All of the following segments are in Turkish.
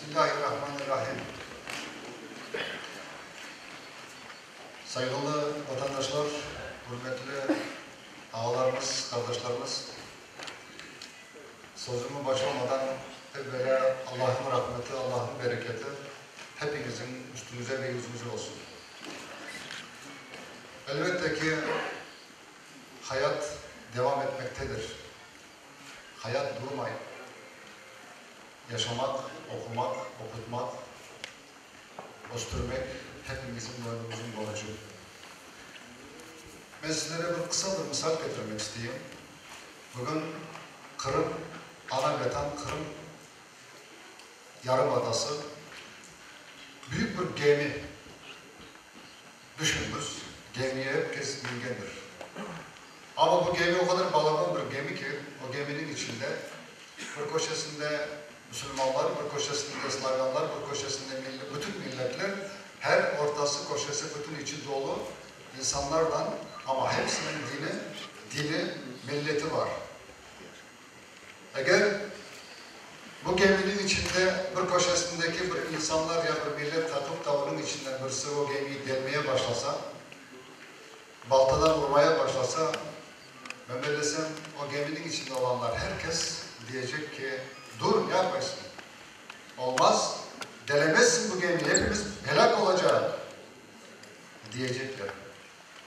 Bismillahirrahmanirrahim. Saygılı vatandaşlar, hürmetli ağalarımız, kardeşlerimiz, sözümü başlamadan evvela Allah'ın rahmeti, Allah'ın bereketi hepinizin üstünüze ve yüzünüze olsun. Elbette ki hayat devam etmektedir. Hayat durmayın. Yaşamak, okumak, okutmak, östürmek hepimizin boynumuzun borcu. Ben sizlere bir kısa bir misal getirmek isteyeyim. Bugün Kırım, ana vatan Kırım Yarımadası büyük bir gemi düşünürüz. Gemiye herkes bilgendir. Ama bu gemi o kadar balaban bir gemi ki o geminin içinde bir köşesinde Müslümanlar, bir köşesinde Slavyanlar, bir köşesinde bütün milletler, her ortası köşesi bütün içi dolu insanlardan ama hepsinin dili, milleti var. Eğer bu geminin içinde bir köşesindeki bir insanlar ya bir millet takıp da onun içinden birisi o gemiyi delmeye başlasa, baltadan vurmaya başlasa, ben belirlesem o geminin içinde olanlar herkes diyecek ki dur ne yaparsın? Olmaz, delemezsin bu gemiyi, hepimiz helak olacağız diyecekler.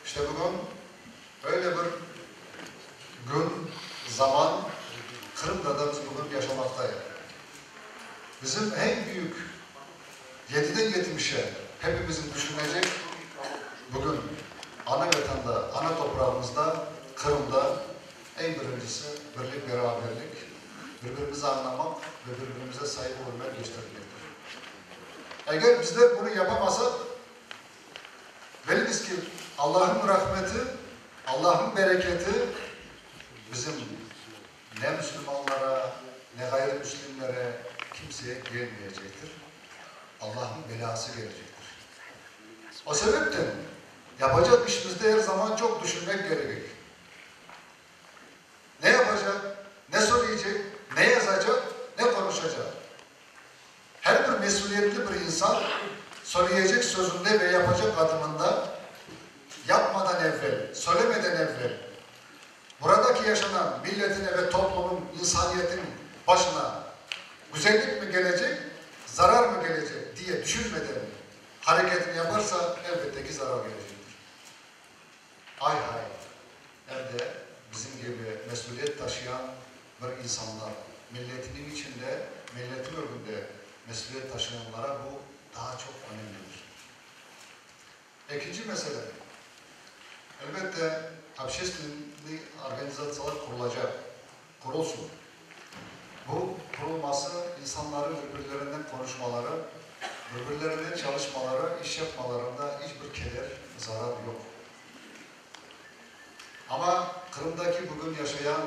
İşte bugün öyle bir gün, zaman Kırım'da da biz bugün yaşamaktayız. Bizim en büyük 7'den 70'e hepimizin düşünecek bugün ana vatanda, ana toprağımızda, Kırım'da en birincisi birlik, beraberlik, birbirimizi anlamak ve birbirimize saygı hürmet göstermektir. Eğer bizler bunu yapamazsak, biliriz ki Allah'ın rahmeti, Allah'ın bereketi bizim ne Müslümanlara, ne gayrimüslimlere, kimseye gelmeyecektir. Allah'ın belası gelecektir. O sebepten yapacak işimizde her zaman çok düşünmek gerekir. Ne yapacak, ne söyleyecek, ne yazacak, ne konuşacak. Her bir mesuliyetli bir insan söyleyecek sözünde ve yapacak adımında yapmadan evvel, söylemeden evvel buradaki yaşanan milletin ve toplumun, insaniyetin başına güzellik mi gelecek, zarar mı gelecek diye düşünmeden hareketini yaparsa elbette ki zarar gelecektir. Hay hay. Hem de bizim gibi mesuliyet taşıyan bir insanlar, milletinin içinde, milletin önünde mesuliyet taşıyanlara bu daha çok önemlidir. İkinci mesele, elbette общественный organizasyonlar kurulacak, kurulsun. Bu kurulması insanların birbirlerinden konuşmaları, birbirlerinin çalışmaları, iş yapmalarında hiçbir keder, zarar yok. Ama Kırım'daki bugün yaşayan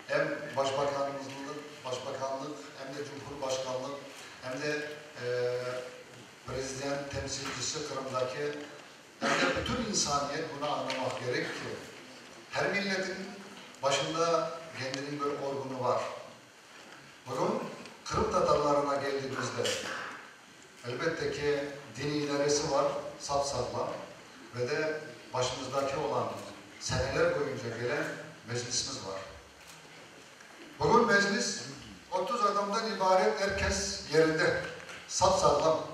hem başbakanlık hem de cumhurbaşkanlık hem de prezident temsilcisi Kırım'daki hem de bütün insaniyet bunu anlamak gerek ki her milletin başında kendinin bir orgunu var. Bugün Kırım Tatarlarına geldiğimizde elbette ki dini idaresi var, sapsarlam ve de başımızdaki olan seneler boyunca gelen meclisimiz var. Bugün meclis 30 adamdan ibaret, herkes yerinde, sapsarlam.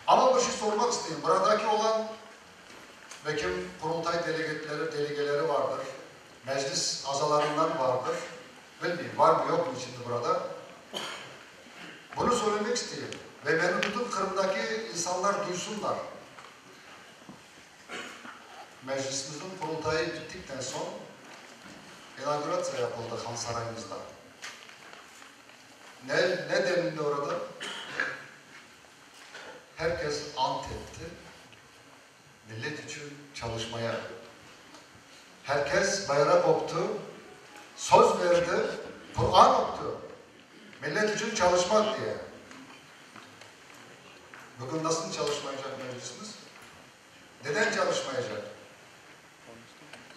Ama bir şey sormak isteyeyim. Buradaki olan vekim kurultay delegeleri vardır. Meclis azalarından vardır. Bilmiyorum var mı yok mu şimdi burada? Bunu söylemek isteyeyim. Ve benim bütün Kırım'daki insanlar duysunlar. Meclisimizin kurultayı bittikten sonra inaugurasyon yapıldı Han Sarayımızda. Ne denildi orada? Herkes ant etti. Millet için çalışmaya. Herkes bayrak oktu. Söz verdi. Kur'an oktu. Millet için çalışmak diye. Bugün nasıl çalışmayacak meclisimiz? Neden çalışmayacak?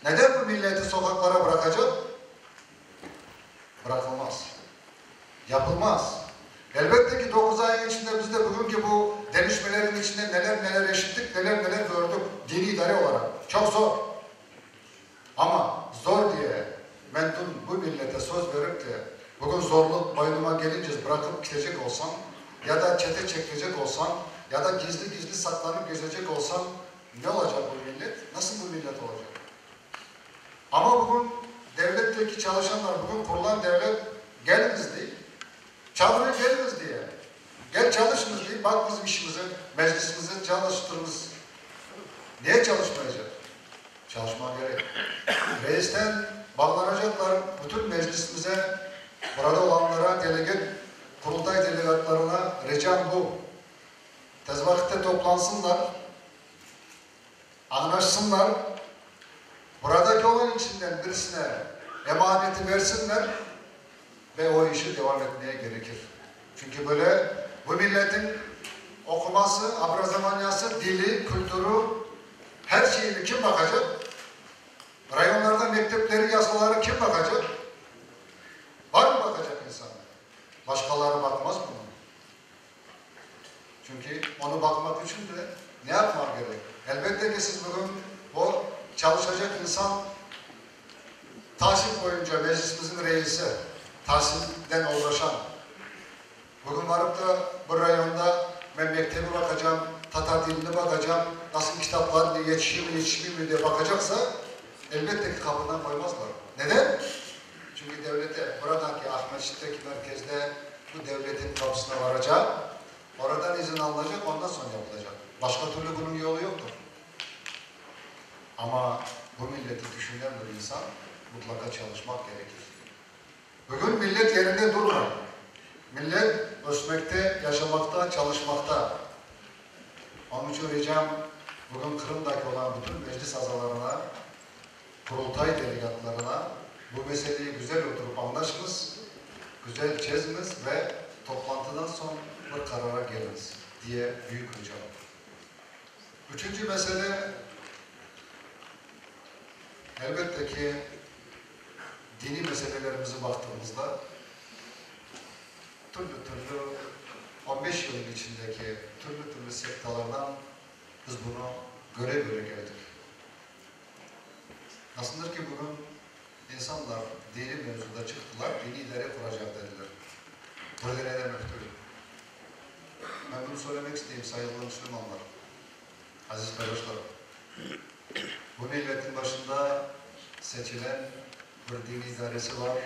Neden bu milleti sokaklara bırakacak? Bırakılmaz. Yapılmaz. Elbette ki 9 ayın içinde biz de bugünkü bu denişmelerin içinde neler eşittik, neler gördük dini idare olarak. Çok zor. Ama zor diye ben dün bu millete söz verip de bugün zorluk boynuma gelince bırakıp gidecek olsam ya da çete çekilecek olsam ya da gizli saklanıp gezecek olsam ne olacak bu millet? Nasıl bu millet olacak? Ama bugün devletteki çalışanlar, bugün kurulan devlet geliniz değil. Çağırıyor geliniz diye. Gel çalışınız diye. Bak bizim işimizi, meclisimizi çalıştırırız. Niye çalışmayacak? Çalışma gerek. Reisten bağlanacaklar bütün meclisimize, burada olanlara, kurultay delegatlarına ricam bu. Tez vakitte toplansınlar, anlaşsınlar, buradaki olan içinden birisine emaneti versinler ve o işi devam etmeye gerekir. Çünkü böyle bu milletin okuması, abrazamanyası, dili, kültürü, her şeyini kim bakacak? Rayonlarda mektepleri, yasaları kim bakacak? Var mı bakacak insanlar? Başkaları bakmaz mı? Çünkü onu bakmak için de ne yapmak gerek? Elbette ki siz bugün o çalışacak insan tahsil boyunca meclisimizin reisi, tahsilden uğraşan, bugün varıp da bu rayonda ben mektebi bakacağım, Tatar diline bakacağım, nasıl kitaplar yetişir mi diye bakacaksa elbette ki kapından koymazlar. Neden? Çünkü devlete, buradaki Ahmet Şit'teki merkezde bu devletin kapısına varacak, oradan izin alınacak, ondan sonra yapılacak. Başka türlü bunun yolu yoktur. Ama bu milleti düşünen bir insan mutlaka çalışmak gerekir. Bugün millet yerinde durmuyor. Millet ölçmekte, yaşamakta, çalışmakta. Onun için ricam bugün Kırım'daki olan bütün meclis azalarına, kurultay delegatlarına bu meseleyi güzel oturup anlaşınız, güzel çözünüz ve toplantıdan sonra bir karara geliniz diye büyük ricam. Üçüncü mesele elbette ki dini meselelerimize baktığımızda türlü 15 yılın içindeki türlü sektalardan biz bunu göre geldik. Nasıldır ki bugün insanlar dini mevzuda çıktılar, dini idare kuracak dediler. Burada neden müftülük? Ben bunu söylemek isteyeyim sayılı Müslümanlar, aziz kardeşlerim. Bu milletin başında seçilen bir dini idaresi var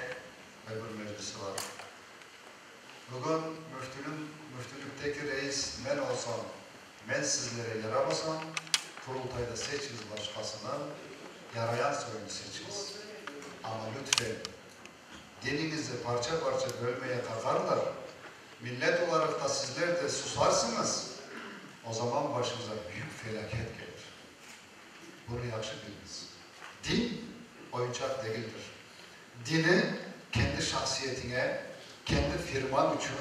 ve bir meclisi var. Bugün müftülükteki reis ben olsam, ben sizlere yaramasam, kurultayda seçiniz başkasına, yarayan soyunu seçiniz. Ama lütfen dininizi parça bölmeye kalkarlar, millet olarak da sizler de susarsınız, o zaman başınıza büyük felaket gelir. Bunu yaxşı biliniz. Din oyuncak değildir. Dini kendi şahsiyetine, kendi firman için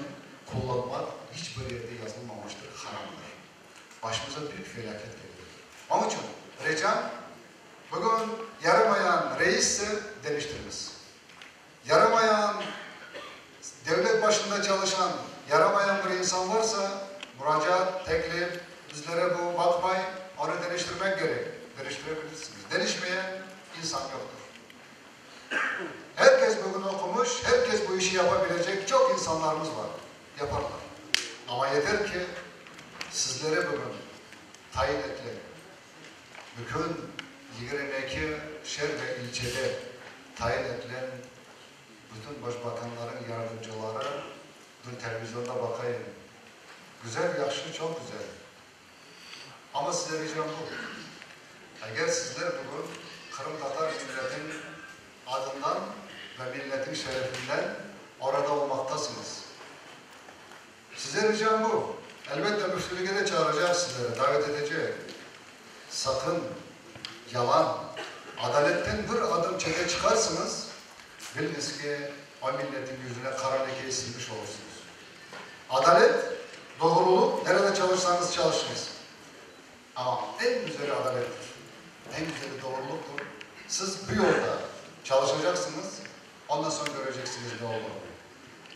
kullanmak hiçbir yerde yazılmamıştır, haramdır. Başımıza büyük felaket gelir. Onun için ricam, bugün yaramayan reisse değiştiriniz. Yaramayan, devlet başında çalışan, yaramayan bir insan varsa müracaat, teklif, bizlere bu bakmayın, onu değiştirmek gerek. Değiştirebilirsiniz. Değişmeyen insan yoktur. Herkes bugün okumuş, herkes bu işi yapabilecek çok insanlarımız var. Yaparlar. Ama yeter ki sizlere bugün tayin edilen bütün 22 şehir ve ilçede tayin edilen bütün başbakanların yardımcıları dün televizyonda bakayım. Güzel, yakşı, çok güzel. Ama size ricam bu. Eğer sizler bugün Kırım Tatar milletin adından ve milletin şerefinden orada olmaktasınız. Size ricam bu. Elbette müftülüğe de çağıracağız sizlere, davet edecek. Sakın yalan, adaletten bir adım çete çıkarsınız, biliniz ki o milletin yüzüne kara lekeyi silmiş olursunuz. Adalet, doğruluk, nerede çalışsanız çalışınız. Ama en güzeli adalettir. En güzeli doğruluktur. Siz bu yolda çalışacaksınız, ondan sonra göreceksiniz ne olduğunu.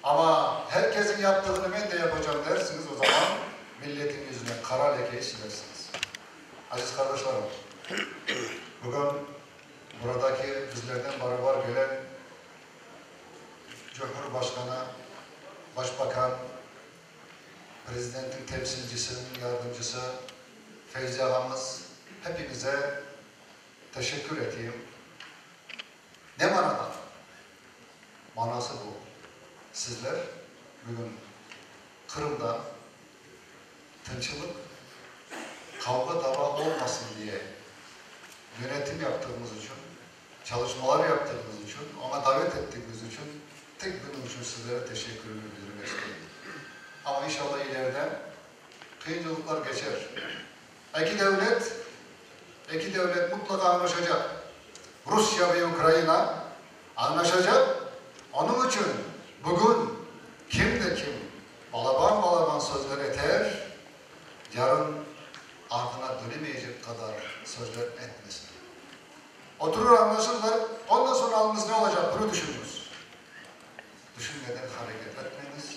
Ama herkesin yaptığı yaptığını ben de yapacağım dersiniz, o zaman milletin yüzüne kara lekeyi silersiniz. Aziz kardeşlerim, bugün buradaki bizlerden beraber gelen Cumhurbaşkanı, Başbakan, Prezidentin temsilcisinin yardımcısı, Feyzi ağamız, hepinize teşekkür edeyim. Ne manada? Manası bu. Sizler bugün Kırım'da tınçılık, kavga dava olmasın diye yönetim yaptığımız için, çalışmalar yaptığımız için, ona davet ettiğimiz için tek bunun için sizlere teşekkürümü bildirmek istedim. Ama inşallah ileride kıyıcılıklar geçer. İki devlet mutlaka anlaşacak. Rusya ve Ukrayna anlaşacak. Onun için bugün kim de kim balaban sözler eter, yarın ardına dönemeyecek kadar sözler etmesin. Oturur anlaşırlar, ondan sonra alnınız ne olacak bunu düşünürüz. Düşünmeden hareket etmeniz.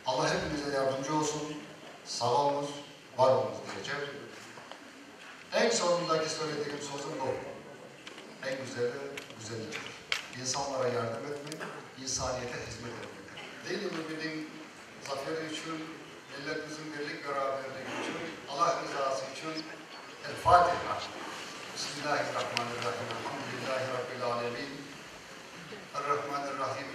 Allah hepinize yardımcı olsun. Sağ olunuz, var olunuz diyeceğim. En sonundaki söylediğim sözüm bu. En güzeldir. İnsanlara yardım etmek, insaniyete hizmet etmek. Değil mi bugünün zaferi için, milletimizin birlik beraberliği için, Allah rızası için El Fatiha. Bismillahirrahmanirrahim. Elhamdülillahi Rabbil alemin. Errahmanirrahim.